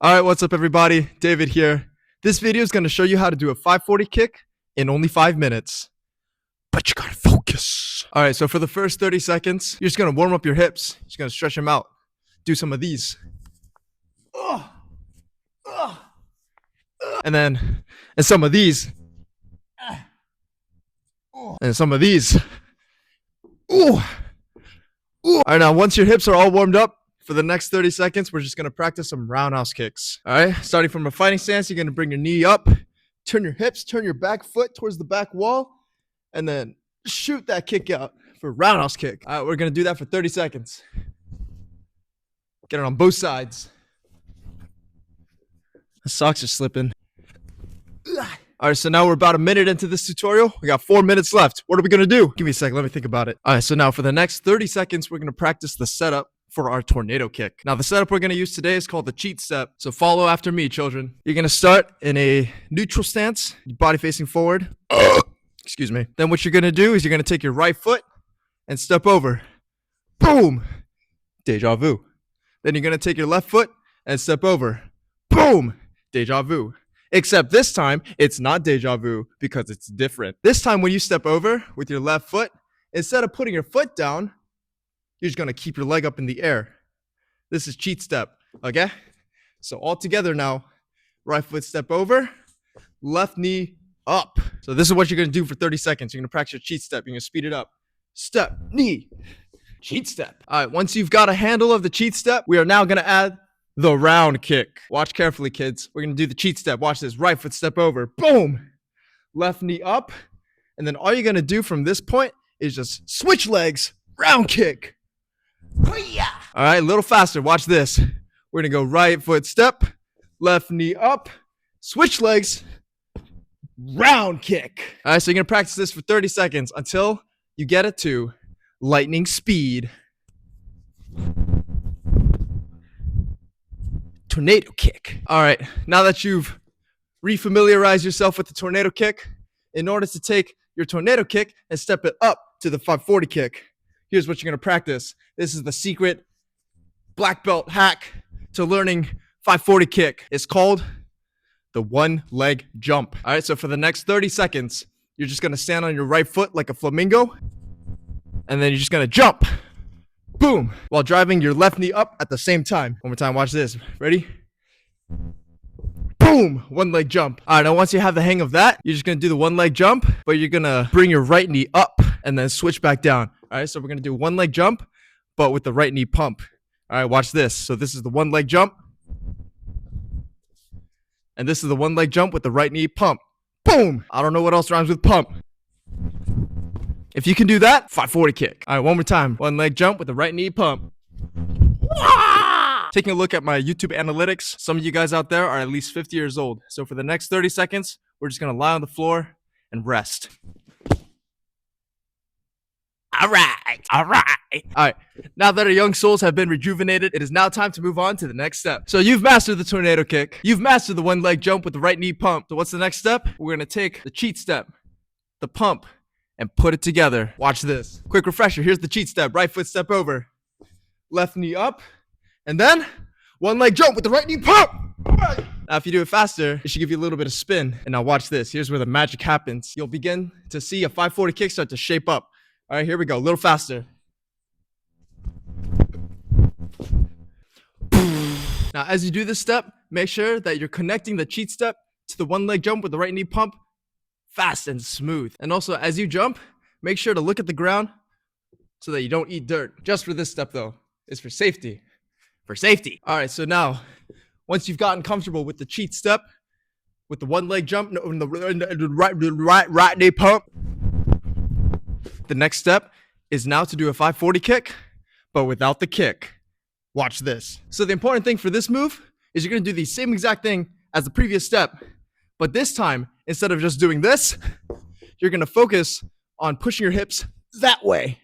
All right, what's up, everybody? David here. This video is going to show you how to do a 540 kick in only 5 minutes. But you gotta focus. All right, so for the first 30 seconds, you're just going to warm up your hips. You're just going to stretch them out. Do some of these. And some of these. And some of these. All right, now once your hips are all warmed up, for the next 30 seconds, we're just going to practice some roundhouse kicks. All right, starting from a fighting stance, you're going to bring your knee up, turn your hips, turn your back foot towards the back wall, and then shoot that kick out for roundhouse kick. All right, we're going to do that for 30 seconds. Get it on both sides. The socks are slipping. All right, so now we're about a minute into this tutorial. We got 4 minutes left. What are we going to do? Give me a second. Let me think about it. All right, so now for the next 30 seconds, we're going to practice the setup for our tornado kick. Now, the setup we're going to use today is called the cheat step. So follow after me, children. You're going to start in a neutral stance, body facing forward. Excuse me. Then what you're going to do is you're going to take your right foot and step over. Boom. Deja vu. Then you're going to take your left foot and step over. Boom. Deja vu. Except this time, it's not deja vu because it's different. This time when you step over with your left foot, instead of putting your foot down, you're just going to keep your leg up in the air. This is cheat step, okay? So all together now, right foot step over, left knee up. So this is what you're going to do for 30 seconds. You're going to practice your cheat step. You're going to speed it up. Step, knee, cheat step. All right, once you've got a handle of the cheat step, we are now going to add the round kick. Watch carefully, kids. We're going to do the cheat step. Watch this. Right foot step over. Boom. Left knee up. And then all you're going to do from this point is just switch legs, round kick. All right, a little faster. Watch this. We're going to go right foot step, left knee up, switch legs, round kick. All right, so you're going to practice this for 30 seconds until you get it to lightning speed. Tornado kick. All right, now that you've refamiliarized yourself with the tornado kick, in order to take your tornado kick and step it up to the 540 kick, here's what you're going to practice. This is the secret black belt hack to learning 540 kick. It's called the one leg jump. All right, so for the next 30 seconds, you're just going to stand on your right foot like a flamingo, and then you're just going to jump. Boom, while driving your left knee up at the same time. One more time, watch this. Ready? Boom, one leg jump. All right, now once you have the hang of that, you're just going to do the one leg jump, but you're going to bring your right knee up and then switch back down. All right, so we're going to do one leg jump, but with the right knee pump. All right, watch this. So this is the one leg jump. And this is the one leg jump with the right knee pump. Boom. I don't know what else rhymes with pump. If you can do that, 540 kick. All right, one more time. One leg jump with the right knee pump. Taking a look at my YouTube analytics, some of you guys out there are at least 50 years old. So for the next 30 seconds, we're just going to lie on the floor and rest. All right. Now that our young souls have been rejuvenated, it is now time to move on to the next step. So you've mastered the tornado kick. You've mastered the one leg jump with the right knee pump. So what's the next step? We're going to take the cheat step, the pump, and put it together. Watch this. Quick refresher. Here's the cheat step. Right foot step over, left knee up, and then one leg jump with the right knee pump. Now, if you do it faster, it should give you a little bit of spin. And now watch this. Here's where the magic happens. You'll begin to see a 540 kick start to shape up. All right, here we go. A little faster. Now, as you do this step, make sure that you're connecting the cheat step to the one leg jump with the right knee pump fast and smooth. And also, as you jump, make sure to look at the ground so that you don't eat dirt. Just for this step, though. It's for safety. For safety. All right, so now, once you've gotten comfortable with the cheat step, with the one leg jump, and the right knee pump, the next step is now to do a 540 kick, but without the kick. Watch this. So the important thing for this move is you're going to do the same exact thing as the previous step, but this time, instead of just doing this, you're going to focus on pushing your hips that way,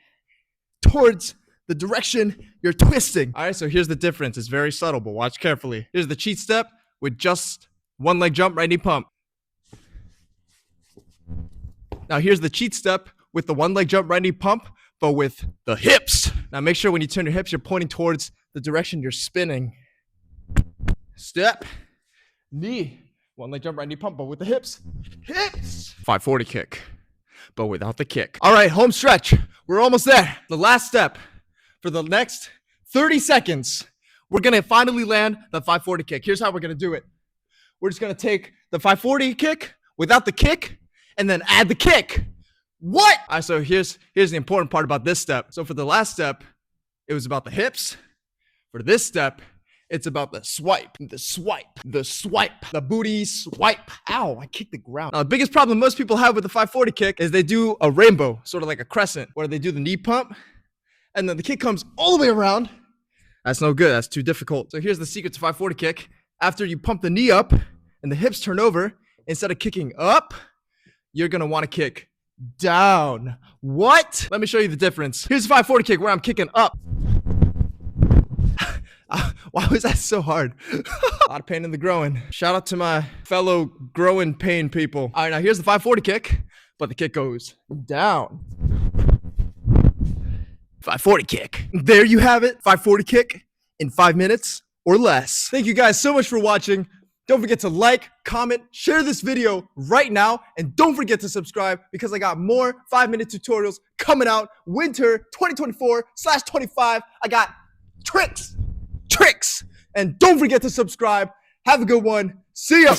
towards the direction you're twisting. All right, so here's the difference. It's very subtle, but watch carefully. Here's the cheat step with just one leg jump, right knee pump. Now here's the cheat step with the one leg jump, right knee pump, but with the hips. Now make sure when you turn your hips, you're pointing towards the direction you're spinning. step, knee. One leg jump, right knee pump, but with the hips. Hips. 540 kick, but without the kick. All right, home stretch. We're almost there. The last step for the next 30 seconds. We're going to finally land the 540 kick. Here's how we're going to do it. We're just going to take the 540 kick without the kick and then add the kick. What? All right, so here's the important part about this step. So for the last step, it was about the hips. For this step, it's about the swipe, the booty swipe. Ow, I kicked the ground. Now, the biggest problem most people have with the 540 kick is they do a rainbow, sort of like a crescent, where they do the knee pump, and then the kick comes all the way around. That's no good. That's too difficult. So here's the secret to 540 kick. After you pump the knee up and the hips turn over, instead of kicking up, you're going to want to kick down. What? Let me show you the difference. Here's the 540 kick where I'm kicking up. Why was that so hard? A lot of pain in the groin. Shout out to my fellow growing pain people. All right, now here's the 540 kick, but the kick goes down. 540 kick. There you have it. 540 kick in 5 minutes or less. Thank you guys so much for watching. Don't forget to like, comment, share this video right now, and don't forget to subscribe because I got more 5-minute tutorials coming out winter 2024/25. I got tricks. And don't forget to subscribe. Have a good one. See ya.